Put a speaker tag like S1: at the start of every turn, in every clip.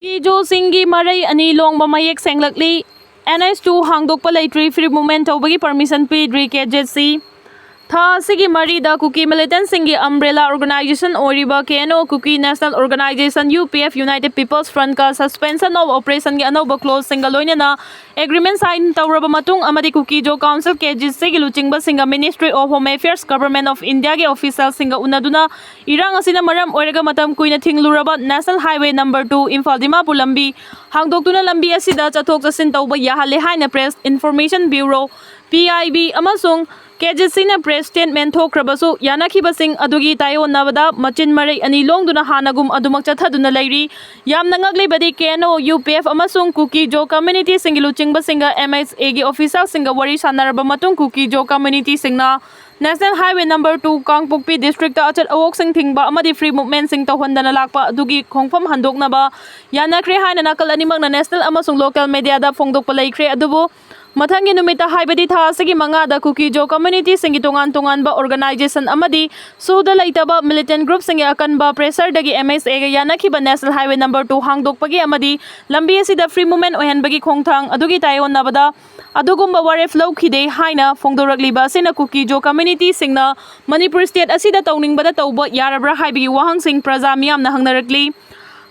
S1: Kukising Marei ani Longle mayek senglakli NS2 hangdokpa leitri free movement tawbagi permission pidri KJC Tha sigi marida Kuki militant singi umbrella organization oriba KNO Kuki National Organization UPF United People's Front ka suspension of operation gi anoba close singa loinana agreement sign tawraba matung amadi Kuki Jo Council KJC gi luchingba singa Ministry of Home Affairs Government of India gi official singa unaduna irang asina maram oiraga matam kuina thingluraba National Highway number 2 Imphal Dimapur lambi hangdoktuna lambi asida chathok chasin tawba yahale haina Press Information Bureau PIB amasung KJC na press statement thokrabasu yanakibasing adugi tayo nabada machin marei ani longduna hanagum adumak chathaduna leiri yamna ngaglibadi KNO UPF amasung Kuki Jo community singilu chingba singa MSA gi official singa wari sanaraba matung Kuki Jo community singna National Highway number 2 Kangpokpi district ta achat awok sing thingba amadi free movement sing tawhandana lakpa adugi khongpham handoknaba yanakre haina nakal animak na national amasung local media da phongdokpa leikre adubu Mathangi numita haibadi tha sigi mangada Kuki Jo community singi tongan ba organization amadi suda laitaba militant group singi akanba pressure dagi MSA ga yanakhiba National Highway number 2 hangdokpagi amadi lambi asida free movement ohenbagi khongthang adugi tayon nabada adugumba waref lawkhide haina phongdoragliba sina Kuki Jo community singna Manipur state asida tawningbada tawba yarabra haibagi wahang sing praja miyamna hangnarakli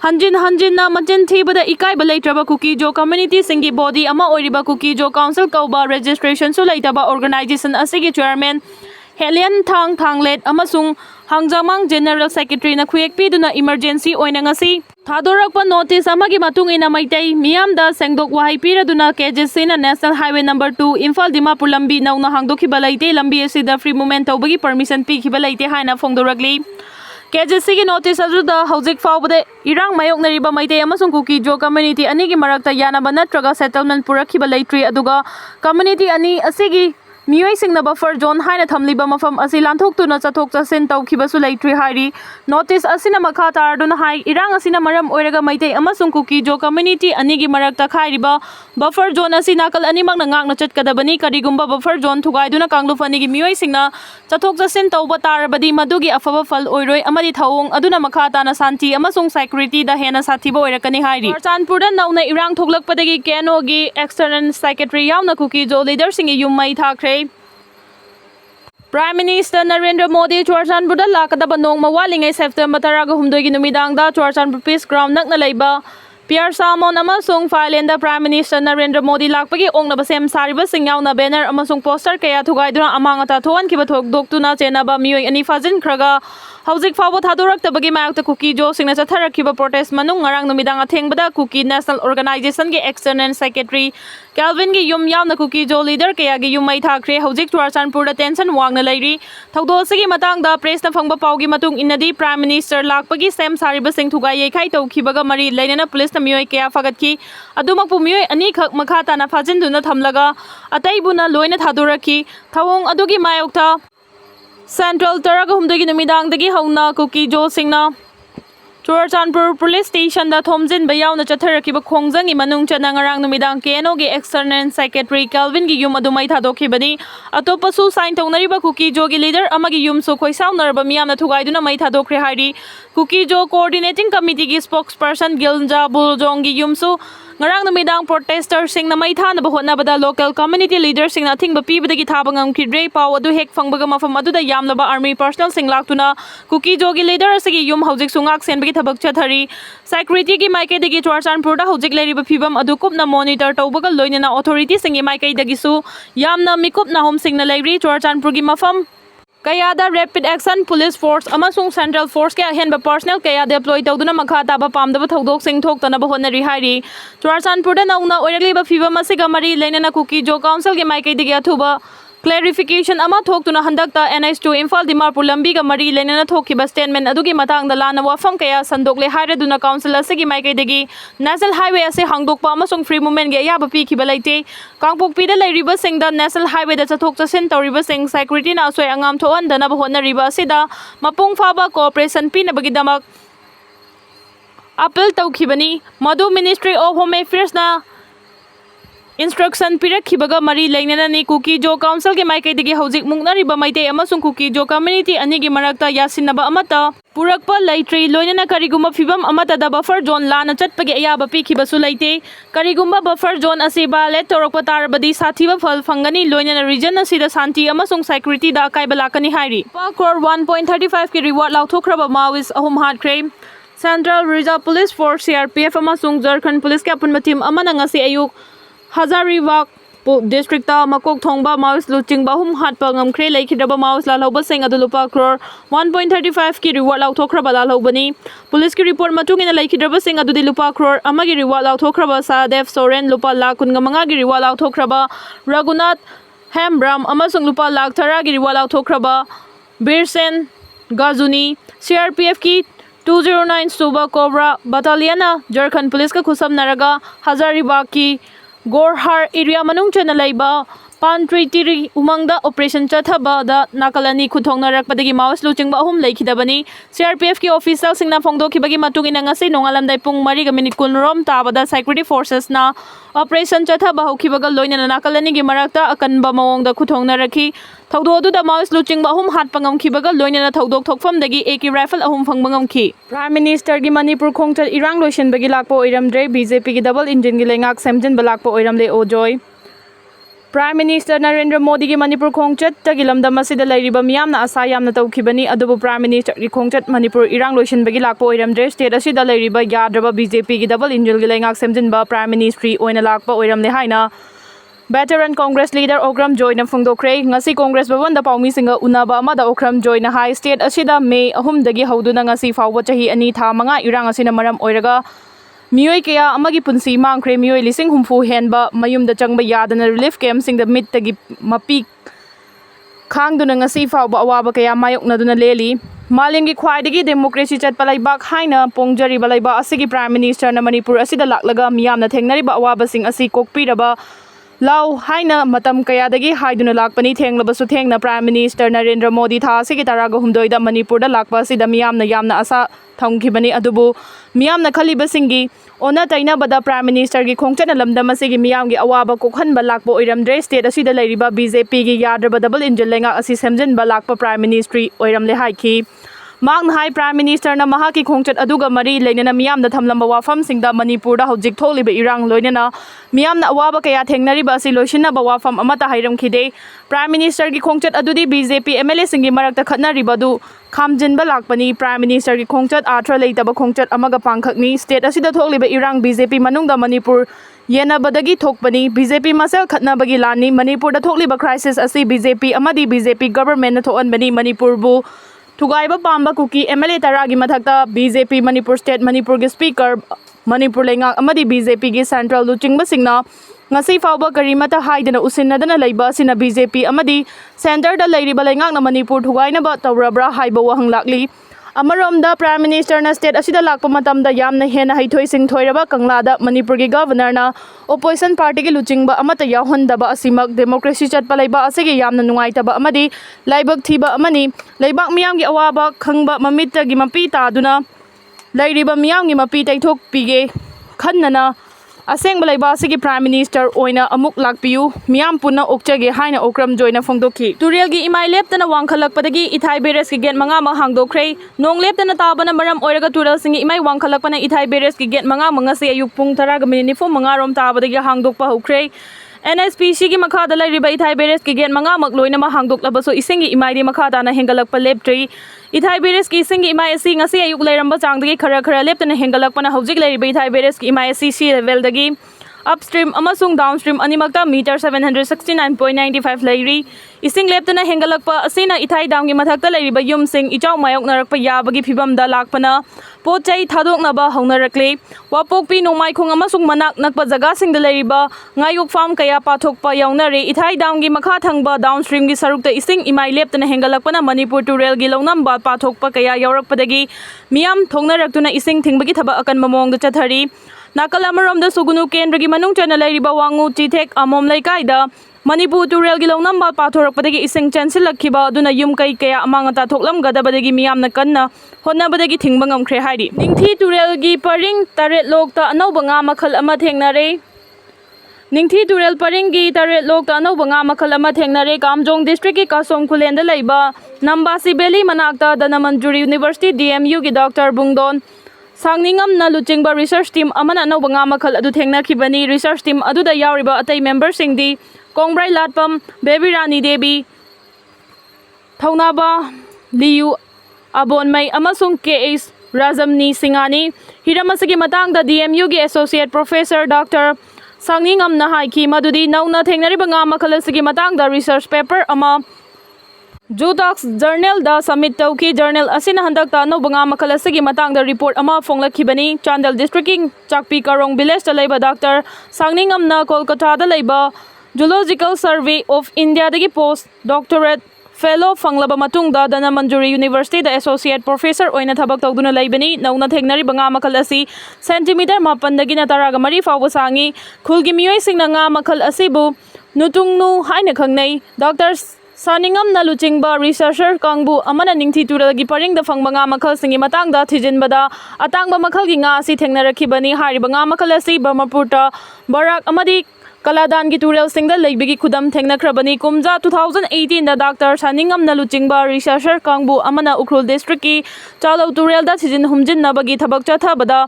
S1: Hanjin na machin thibada ikai balaitraba Kuki Jo community singi body ama oiriba Kuki Jo Council kauba registration su laitaba organization asigi chairman Helian Thanglet amasung Hangjamang General Secretary na khuyekpi duna emergency oina ngasi thadorakpa notice amagi matung ina maitai miyamda sengdok wahai piraduna KJC na National Highway number 2 Imphal Dimapur lambi nauna hangdokhiba laite lambi asida free movement tawbagi permission pikhiba laite haina phongdorakli KJC ki notice ajuda hojik faubade irang mayok nariba maite amasung Kuki Jo community ani gi marakta yanaba natraga settlement purakhiba leitri aduga community ani asigi miyoi singna buffer zone haina thamliba mafam asi lanthok tuna chathok chasin tawkhiba su leitri hairi notice asina makha tarduna hai irang asina maram oiraga maite amasung Kuki Jo community ani gi marakta khairiba buffer zone asi nakal ani makna ngakna chatkadabani karigumba buffer zone thugaiduna kanglufani gi miyoi singna chathok chasin tawba tarabadi madugi afaba fal oiroi amadi thawong aduna makha tana santi amasung security da hena sathiba oirakani hairi Chanpurda nauna irang thoklakpadagi KNO gi external secretary yauna Kuki Jo leader singi yummai thakre Prime Minister Narendra Modi Churchanpurda lakadaba nongma walingai September 13 gi numidangda Churchanpur Peace Ground nakna leiba Pierre Salmon amasung Thailand Prime Minister Narendra Modi lakpagi ongnaba sem sariba singyauna banner amasung poster kaya thugaiduna amangata thowan kiba doktuna chenaba miyoi ani fajin khraga Hauzik fawo thadoraktabagi mayakta Kuki Jo singna chatharakiba protest manung ngarang numidang athengbada Kuki National Organization gi external secretary Calvin gi yum yamna Kuki Jo leader kaya gi yum mai thakre hauzik Churchanpurda tension wangna leiri thawdosigi matangda press na phangba pawgi matung inadi Prime Minister lakpagi sem sariba sing thugai yekhai tawkhibaga mari leinana police na miyoi kaya fagatki adumakpu miyoi ani khak makha tana phajinduna thamlaga ataibuna loina thadorakhi thawong adugi mayokta Central Taraga humdagi numidang dagi hauna Kuki Jo singna Churchanpur Police Station da Thomjin bayauna chatharakiba khongjang imanung chana ngarang numidang KNO gi external secretary Calvin gi yum adumai thadokhibani atopa su sign tawnariba Kuki Jo gi leader amagi yum su khoisau narba miyamna thugaiduna mai thadokre hairi Kuki Jo coordinating committee gi spokesperson Gilja Buljong gi yum su ngarang numidang protesters sing na mai thana ba hotnabada local community leaders sing na thingba pibadagi thaba ngamkhidre paw adu hek phangbaga mafam aduda yamlaba army personnel sing laktuna Kuki Jo gi leader asigi yum hojik sungak senbagi thabak chathari security gi maike dagi Churchanpurda hojik leriba phibam adu kupna monitor tawbaga loinana authority singi maike dagi su yamna mikupna hom sing na leiri Churchanpur gi mafam Kayada Rapid Action Police Force amasung Central Force ke ahenba personnel kaya deploy tawduna makha taba pamdaba thodok sing thoktana ba honari hairi Churchanpurda nauna oiragliba phibam asiga mari leinana Kuki Jo Council ge maikai digi athuba clarification ama thoktuna handakta NS2 Imphal Dimapur lambi ga mari leinana thokhiba statement adugi matangda lana wafam kaya sandokle hairaduna council asigi maikai digi National Highway ase hangdokpa amasung free movement ge yaba pi khiba laite Kangpokpi da leiriba singda National Highway da chathok chasin tawriba sing security na asoi angam thoan dana ba honariba asida mapung phaba cooperation pinabagi damak appeal tawkhibani madu Ministry of Home Affairs na instruction pirakhibaga mari leinanani Kuki Jo Council ge maikaidagi hojik muknariba maitei amasung Kuki Jo community anigi marakta yasinaba amata purakpa leitri loinana karigumba fibam amata da buffer zone lana chatpagi ayaba pikhibasu leite karigumba buffer zone asi violate torokpa tarabadi sathiba phal phangani loinana region asida santi amasung security da kaibalakani hairi pa crore 1.35 ki reward lauthokraba Maoist ahum hatkre Central Reserve Police Force CRPF amasung Jharkhand Police ke apunba team amana ngasi ayuk Hazaribagh District ta makok thongba Maoist luchingba hum hatpa ngamkhre leikhidaba Maoist lalhoba sing adu lupa crore 1.35 ki reward lauthokraba lalhobani police ki report matungina leikhidaba sing adu lupa crore amagi reward lauthokraba Sadev Soren lupa lakh kungamanga gi reward lauthokraba Raghunath Hembram amasung lupa lakh thara gi reward lauthokraba Birsen Gazuni CRPF ki 209 Suba Cobra Battalion Jharkhand Police ka khusam naraga Hazaribagh ki Gorhar area manung chana laiba Pantri Tiri Umangda Operation Chathaba da Nakalani Kuthong Narakpadagi Maoist luchingba ahum leikhidabani CRPF ki official singna phongdokhibagi matungina ngasi nongalamdai pung 3 minute kunrom tabada security forces na Operation Chathaba hokhibaga loinana Nakalani gi marakta akanba mawongda kuthong narakhi thaudo adu da Maoist luchingba ahum hatpa ngamkhibaga loinana thaudok thokfamdagi AK rifle ahum phangba ngamkhi Prime Minister gi Manipur khongchal irang loisinbagi lakpa oiramdre BJP gi double engine gi lengak semjin balakpa oiramle ojoy Prime Minister Narendra Modi ki Manipur khongchat tagi lamdam asida lairiba miyamna asa yamna tawkhibani adubu Prime Minister ki khongchat Manipur irang loisinbagi lakpa oiramdre state asida lairiba yadraba BJP ki double engine gi lengak semjinba Prime Ministry oina lakpa oiramle haina Veteran Congress leader Okram Joy na phongdokhre ngasi Congress bhavan da paumi singa unaba amada Okram Joy na high state asida May 3 dagi hauduna ngasi fawba chahi ani tha manga irang asina maram oiraga Miyoi kaya amagi punsi mangkhre miyoi lising humfu henba mayumda changba yadana relief camp singda mittagi mapi khangduna ngasi fawba awaba kaya mayokna duna leli malimgi khwaidagi democracy chatpa laibak haina pongjari balaiba asigi Prime Minister na Manipur asida laklaga miyamna thengnariba awaba sing asi kokpiraba Lau haina matam kayadagi haiduna lakpani thenglabasu thengna Prime Minister Narendra Modi tha asigi taraga humdoida Manipur da lakpa asida miyamna yamna asa thamkhibani adubu miyamna khaliba singi ona taina bada Prime Minister gi khongchana lamdam asigi miyamgi awaba kokhanba lakpa oiramdre state asida lairiba BJP gi yadraba double engine lenga asi semjinba lakpa Prime Ministry oiramle haiki Mang High Prime Minister na mahaki khongchat aduga mari leinana miyamda thamlamba wafam singda Manipur da hojik tholiba irang loinana miyamna awaba kaya thengnariba asi loisinaba wafam amata hairam khide Prime Minister gi khongchat adudi BJP MLA singi marakta khatnariba du khamjinba lakpani Prime Minister gi khongchat athra leitaba khongchat amaga pangkhakni state asida tholiba irang BJP manungda Manipur yenabadagi thokpani BJP masel khatnabagi lani Manipur da tholiba crisis asi BJP amadi BJP government na thoanbani Manipur bu Thugaiba Pamba Kuki MLA Taragi Mathakta BJP Manipur State Manipur gi Speaker Manipur Lenga amadi BJP gi Central Luchingba Singna ngasi fawba karimata haidana usinnadana leiba sina BJP amadi Center da leiriba lengak na Manipur thugaina ba tawrabra haiba wahang lakli Amaromda Prime Minister na state asida lakpa matamda yamna hena haithoi sing thoiraba kanglada Manipur gi governor na opposition party gi luchingba amata yahondaba asimak democracy chatpa leiba asigi yamna nungaitaba amadi laibak thiba amani leibak miyam gi awaba khangba mamitta gi mapi taduna lairiba miyam gi mapi taithok pige khannana aseng balaiba asigi Prime Minister oina amuk lakpiu miyam punna okchage haina Okram Joina phongdokhi Turial gi imai leptana wangkhalakpadagi ithai beres gi gate manga ma hangdokhre nong leptana tabana maram oiraga tural singi imai wangkhalakpana ithai beres gi gate manga manga se ayuk pung 10:04 manga rom tabadagi hangdokpa hokre NSPC gi makha da lairiba ithai beres gi gate manga mak loina ma hangdoklabaso isingi imai di makha dana hengalakpa leptri Ithai beres ki singi imai asi ngasi ayuk leiramba changdagi khara leptana hengalakpana hojik leiriba ithai beres ki imai asi sea level dagi upstream amasung downstream animakta meter 769.95 leiri ising leptana hengalakpa asina ithai damgi mathakta leiriba yum sing ichau mayok narakpa yabagi phibamda lakpana pochai thadoknaba hongnarakle wapokpi nongmai khong amasung manak nakpa jaga singda leiriba ngayuk farm kaya pathokpa yaunare ithai damgi makha thangba downstream gi sarukta ising imai leptana hengalakpana Manipur to rail gi longnamba pathokpa kaya yaurakpadagi miyam thongnaraktuna ising thingbagi thaba akan mamong da chathari Nakal amarom sugunu kendra manung chana lairiba wangu chithek amom laikaida Manipur to rail gi longnamba pathorakpadagi ising chansilakhiba aduna yum kai kaya amangata thoklamgadabadagi miyamna kanna honnabadagi thingba ngamkhre hairi Ningthi to rail gi paring taret lokta anauba nga makhal ama thengnare Ningthi Turel Paringi Taret Lok Anova nga makhal ama thengnare Kamjong District ki Kasom Khulenda leiba Nambasi Beli manakta Danamanjuri University DMU ki Dr. Bungdon Sangningam na luchingba research team amana anova nga makhal adu thengnakhibani research team aduda yauriba atai member singdi Kongbrai Latpam Baby Rani Devi Thaunaba Liu Abonmai amasung KS Razamni Singani Hiramasagi matangda DMU ki Associate Professor Dr. Sangningam na haiki madudi nauna thengnariba nga makhal asigi matangda research paper ama Judox Journal da submit tauki journal asina handakta anova nga makhal asigi matangda report ama phonglakhibani Chandel District king Chakpi Karong village da leiba Dr. Sangningam na Kolkata da leiba Zoological Survey of India dagi post doctorate fellow fanglaba matungda Danamanjuri University da associate professor oina thabak tawduna leibani nauna thengnari banga makhal asi centimeter 7 dagi na 13 fawba sangi khulgi miyoi singna nga makhal asibu nutungnu haina khangnei Dr. Saningam na luchingba researcher kangbu amana ningthi turagi paringda fangba nga makhal singi matangda thijinbada atangba makhal gi nga asi thengnarakibani hariba nga makhal asi Brahmapurta Barak amadi Kaladan ki Turel Singda Leibigi Kudam Thengnakrabani Kumja 2018 da Dr. Saningam na luchingba researcher kangbu amana Ukhrul District ki Chalo Turel da Sijin Humjin nabagi thabak chathabada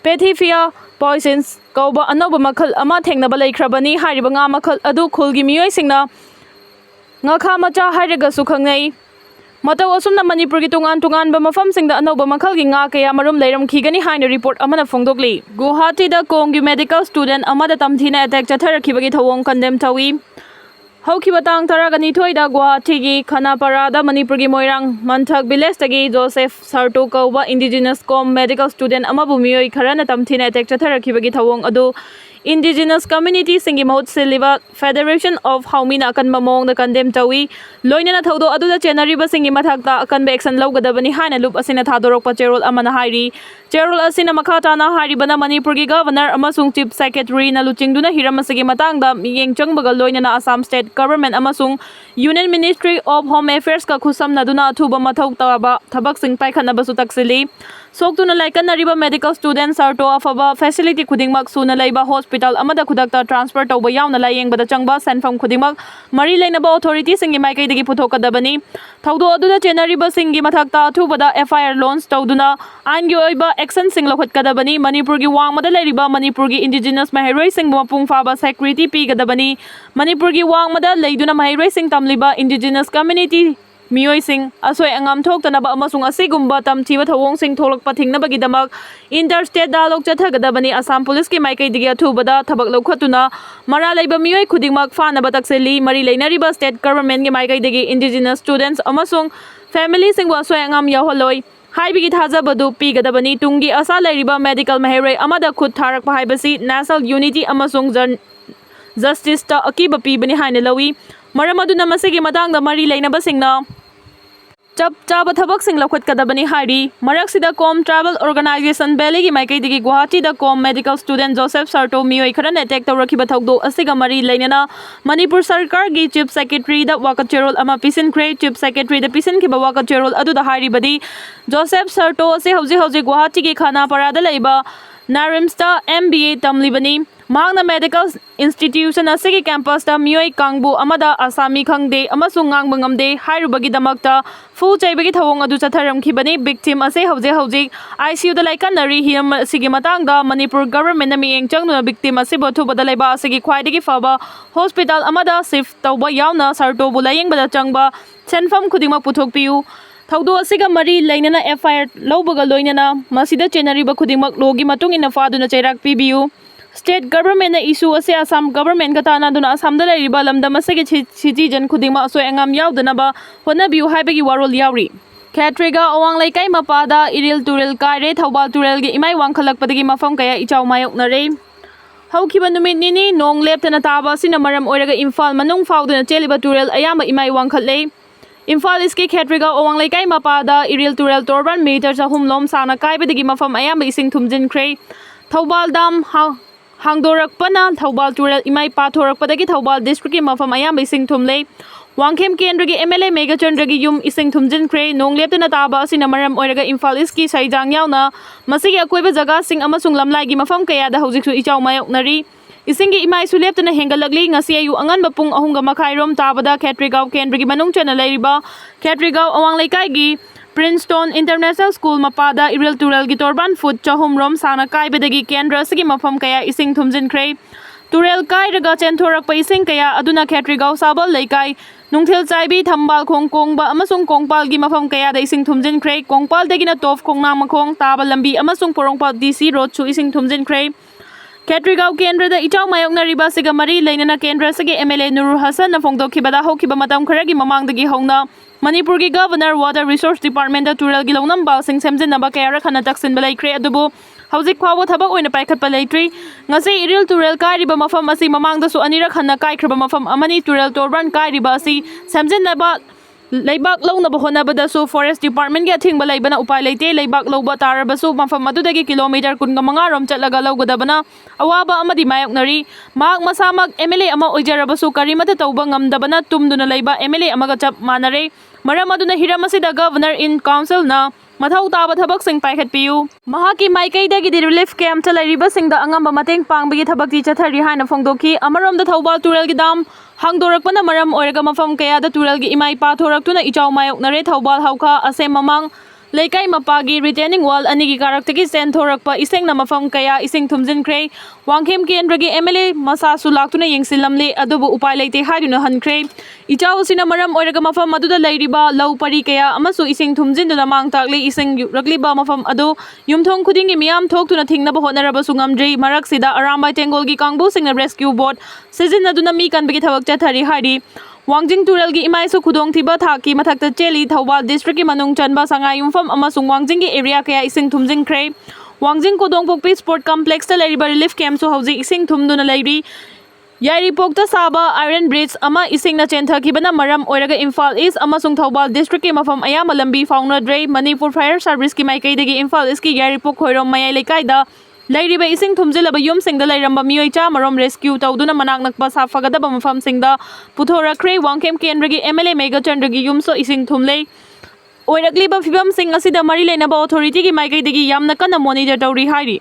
S1: Pethifia poisons kauba anoba makhal ama thengnaba leikrabani hariba nga makhal adu khulgi miyoi singna nga kha macha hairaga su khangnei Matau asumna Manipur ki tungan ba mafam singda anoba makhal gi nga kaya marum leiram khigani haina report amana phongdokli Guwahati da Konggi medical student amada tamthina attack chatharakibagi thawong condemn thawi Haukiba tang taragani thoida Guwahati gi Khanapara da Manipur gi Moirang Manthak village tagi Joseph Sarto kauba indigenous com medical student amabu miyoi kharana tamthina attack chatharakibagi thawong adu Indigenous community singi mahut siliba Federation of Haumina akan mamong na condemn tawi loina na thawdo adu da chenariba singi mathakta akan be action lawgadabani haina loop asina thadorok pa cherol amana hairi cherol asina makhata na hariba na Manipur gi governor amasung chief secretary na luchingduna hiramasagi matangda miyeng changbaga loina na Assam state government amasung Union Ministry of Home Affairs ka khusam na duna athuba mathau taba thabak sing paikhanna basu taksili Soktuna laikan nariba medical students sarto afaba facility khudingmak suna laiba hospital amada khudakta transfer tawba yauna layengba changba sanfam khudingmak mari leinaba authority singi maikai dagi puthokadabani thawdo aduda chenariba singi mathakta athubada FIR launch tawduna aingi oiba action sing lokhatkadabani Manipur gi wangmada leiriba Manipur gi indigenous mahairoi sing mapung faba security pigadabani Manipur gi wangmada leiduna mahairoi sing tamliba indigenous community Miyoi sing asoi angam thok tanaba amasung asigumba tamthiba thawong sing tholak pathingnabagi damak interstate dialogue chathagadabani Assam police ki maikai digi athubada thabak lokhatuna mara leiba miyoi khudingmak fanaba takseli mari leinariba state government ki maikai digi indigenous students amasung family sing asoi angam yaholoi haibigi thajabadu pigadabani tungi asa leiriba medical maheroi amada khud tharakpa haibasi national unity amasung justice ta akiba pibani haina lawi maramaduna masigi matangda mari leinaba singna Chap chaba thabak sing lakhwat kadabani hari marak sida com travel organization beli gi maikai digi Guwahati da com medical student Joseph Sarto miyoi kharan attack tawrakhiba thawdo asiga mari leinana Manipur sarkar gi chief secretary da wakacherol ama Kukising chief secretary da pisin ki wakacherol adu da hari badi Joseph Sarto ase hauji Guwahati gi Khanapara da leiba Narimsta MBA tamlibani Mahangna medical institution asigi campus ta miyoi kangbu amada asami khangde amasung ngangbang ngamde hairubagi damakta fu chaibagi thawong adu chatharamkhibani victim ase hauji ICU da laikan nari hiam sigi matangda Manipur government na miyeng changnu victim ase bothu badalaiba asigi khwaidagi faba hospital amada shift tawba yauna sarto bulayeng bada changba senfam khudingma puthokpiu Thawdo asiga mari leinana FIR lawbaga loinana masida chenariba khudingmak logi matung ina faduna chairak pibiu State government na issue ase Assam government ka tana duna Assam da leiriba lamdam asigi citizen khudingma asoi angam yaudana honabiu haibagi warol yauri Khatrega awang laikai mapada iril turil kaire Thawbal turil gi imai wangkhalakpadagi mafam kaya ichaw mayoknare Haukiba numit nini nong leptana taba sina maram oiraga Imphal manung fawduna cheliba turil ayama imai wangkhatle Imphal iski Khatrega awang laikai mapada iril turil torban meter sa humlom sana kaibadagi mafam ayama ising Thomjinkhre Thawbal dam hangdorakpana Thawbal turil imai pathorakpadagi Thawbal district ki mafam ayama ising thumle Wangkhem Kendragi MLA Megachandragi yum ising Thomjinkhre nong leptana taba asina maram oiraga Imphal iski saijang yauna masigi akoiba jaga sing amasung lamlai gi mafam kaya da hojiksu ichaw mayoknari Isingi imai suleptuna hengalagli ngasi ayu angan bapung ahunga makhairom tabada Khetrigao Kendrigi manung chana lairiba Khetrigao awang laikai Princeton International School mapada iril tural gi torban foot chahum rom sana kaibadagi Kendra sigi mafam kaya ising thumjinkhre Turel kai raga chentorak pa ising kaya aduna Khetrigao sabal laikai nungthil chaibi thambal khongkong ba amasung kongpal gi mafam kaya da ising thumjinkhre kongpal dagina tof khongnang makhong taba lambi amasung porongpal DC road chu ising thumjinkhre Khetrigao Kendra da ichaw mayok na riba siga mari lainana Kendra sigi MLA Nurul Hasan na phongdokhibada hokiba matam kharagi mamangdagi hongna Manipur ki Governor Water Resource Department da tural gi longnam bal sing semjinaba kaya rakhana taksin balaikhre adubu hauzik phawo thabak oina paikhat palaitri ngasi iril tural kairiba mafam asi mamangda su anirak hanna kaikhraba mafam amani tural torban kairiba asi semjinaba Laibak launaba honabada su Forest Department gi athingba laibana upai leite laibak lauba tarabasu mafam adudagi kilometer 15 rom chatlaga laugadabana awaba amadi mayoknari mak masamak MLA ama oijarabasu karimata tauba ngamdabana tumduna laiba MLA amaga chap manare maram aduna hiram asida Governor in Council na mathau taba thabak sing paikhat piu mahaki maikaidagi di relief camp chalariba singda angamba mateng pangbagi thabakti chathari haina phongdoki amarom da thawbal tural gi dam hangdorakpana maram oiraga mafam kaya da tural gi imai pa thoraktuna ichaw mayoknare thawbal hauka asem mamang leikai mapagi retaining wall anigi karaktagi sen thorakpa isengna mafam kaya ising thumjinkhre wangkhem kendragi MLA masa su laktuna yengsilamle adubu upai leite haiduna hankhre ichaw sina maram oiraga mafam aduda leiriba lau pari kaya amasu ising thumjinduna mangtakle ising rakliba mafam adu yumthong khudingi miyam thoktuna thingnaba honarabasu ngamdri marak sida arambai tengolgi kangbu singna rescue board sizinaduna mi kanbagi thabak chathari haidi Wangjing tural gi imai su khudong thiba thaki mathakta cheli Thawbal district ki manung chanba sangai yumfam amasung Wangjing gi area kaya ising thumjinkhre Wangjing kodong pokpi sport complex ta leriba relief camp su hauji ising thumduna leiri Yairi pokta saba iron bridge ama ising na chenthakibana maram oiraga Imphal East amasung Thawbal district ki mafam ayama lambi faunadre Manipur fire service ki maikaidagi Imphal East ki Yairi pok khoirom mayai leikaida Lairiba ising thumjilaba yum singda lairamba miyoi cha marom rescue tawduna manak nakpa safagadaba mafam singda puthorakre wangkhem kendragi MLA Mega Chandragi yumso ising thumlei oirakliba fibam sing asida mari leinaba authority gi maikai dagi yamna kana monitor tawri hairi